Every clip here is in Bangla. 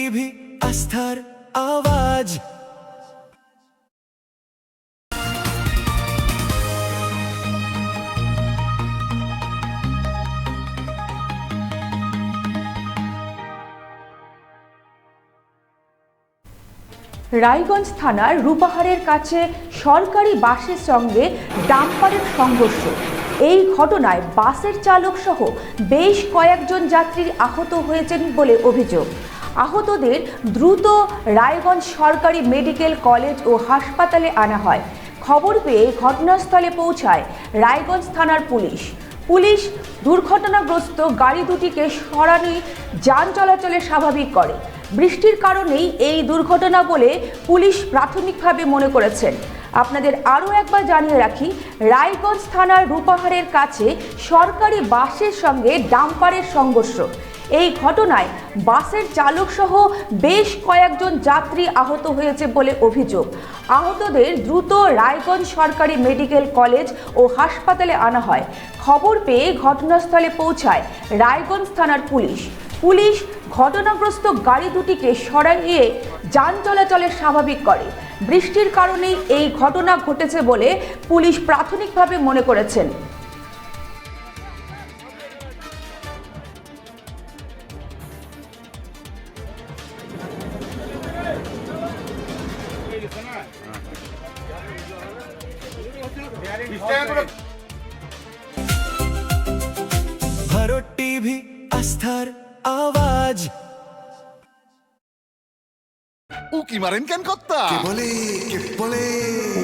টিভি আস্থার আওয়াজ। রায়গঞ্জ থানার রূপাহারের কাছে সরকারি বাসের সঙ্গে ডাম্পারের সংঘর্ষ। এই ঘটনায় বাসের চালক সহ বেশ কয়েকজন যাত্রী আহত হয়েছেন বলে অভিযোগ। আহতদের দ্রুত রায়গঞ্জ সরকারি মেডিকেল কলেজ ও হাসপাতালে আনা হয়। খবর পেয়ে ঘটনাস্থলে পৌঁছায় রায়গঞ্জ থানার পুলিশ। পুলিশ দুর্ঘটনাগ্রস্ত গাড়ি দুটিকে সরানোই যান চলাচলে স্বাভাবিক করে। বৃষ্টির কারণেই এই দুর্ঘটনা বলে পুলিশ প্রাথমিকভাবে মনে করেছেন। আপনাদের আরও একবার জানিয়ে রাখি, রায়গঞ্জ থানার রূপাহারের কাছে সরকারি বাসের সঙ্গে ডাম্পারের সংঘর্ষ। এই ঘটনায় বাসের চালক সহ বেশ কয়েকজন যাত্রী আহত হয়েছে বলে অভিযোগ। আহতদের দ্রুত রায়গঞ্জ সরকারি মেডিকেল কলেজ ও হাসপাতালে আনা হয়। খবর পেয়ে ঘটনাস্থলে পৌঁছায় রায়গঞ্জ থানার পুলিশ। পুলিশ ঘটনাগ্রস্ত গাড়ি দুটিকে সরিয়ে যান চলাচলে স্বাভাবিক করে। বৃষ্টির কারণেই এই ঘটনা ঘটেছে বলে পুলিশ প্রাথমিকভাবে মনে করেছেন। ভারত টিভি আস্থার আওয়াজ। উকি মারেন কেন কর্তা? কে বলে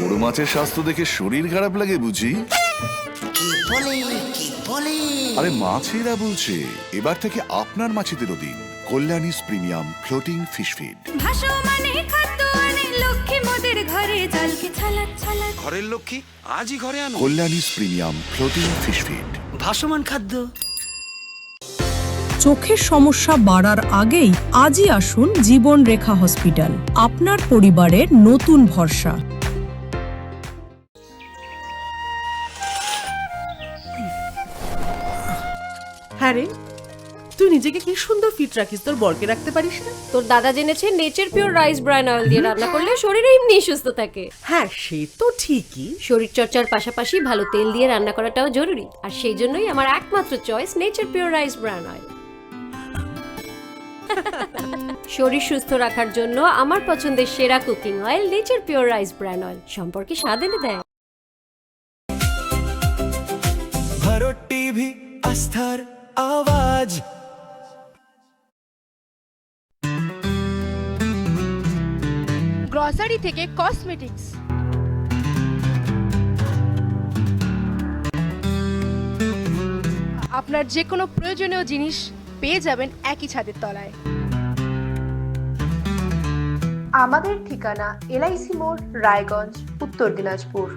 বড় মাছের স্বাস্থ্য দেখে শরীর খারাপ লাগে বুঝি? কে বলে আরে মাছেরা বলছে, এবার থেকে আপনার মাছেদেরও দিন কল্যাণীস প্রিমিয়াম ফ্লোটিং ফিশ ফিড। ভাসমানে খাদ্য আনে লক্ষ্মী মোদের ঘরে জলকে ছালাক ছালাক। ঘরের লক্ষ্মী আজই ঘরে আনো কল্যাণীস প্রিমিয়াম ফ্লোটিং ফিশ ফিড। ভাসমান খাদ্য। চোখের সমস্যা বাড়ার আগেই আজই আসুন জীবন রেখা হসপিটাল, আপনার পরিবারের নতুন ভরসা। হ্যাঁ রে, তুই নিজেকে কি সুন্দর ফিট রাখিস, তোর বরকে রাখতে পারিস না? তোর দাদা জেনেছে nature pure rice bran oil দিয়ে রান্না করলে শরীর এমনি সুস্থ থাকে। হ্যাঁ সে তো ঠিকই, শরীর চর্চার পাশাপাশি ভালো তেল দিয়ে রান্না করাটাও জরুরি। আর সেই জন্যই আমার একমাত্র choice nature pure rice bran oil. শরীর সুস্থ রাখার জন্য আমার পছন্দের সেরা cooking oil nature pure rice bran oil সম্পর্কে স্বাদ এনে দেয়। ভারত টিভি আস্থার আওয়াজ। গ্রসারি থেকে কসমেটিক্স, আপনার যে কোনো প্রয়োজনীয় জিনিস পেয়ে যাবেন একই ছাদের তলায়। আমাদের ঠিকানা LIC মোড়, রায়গঞ্জ, উত্তর দিনাজপুর।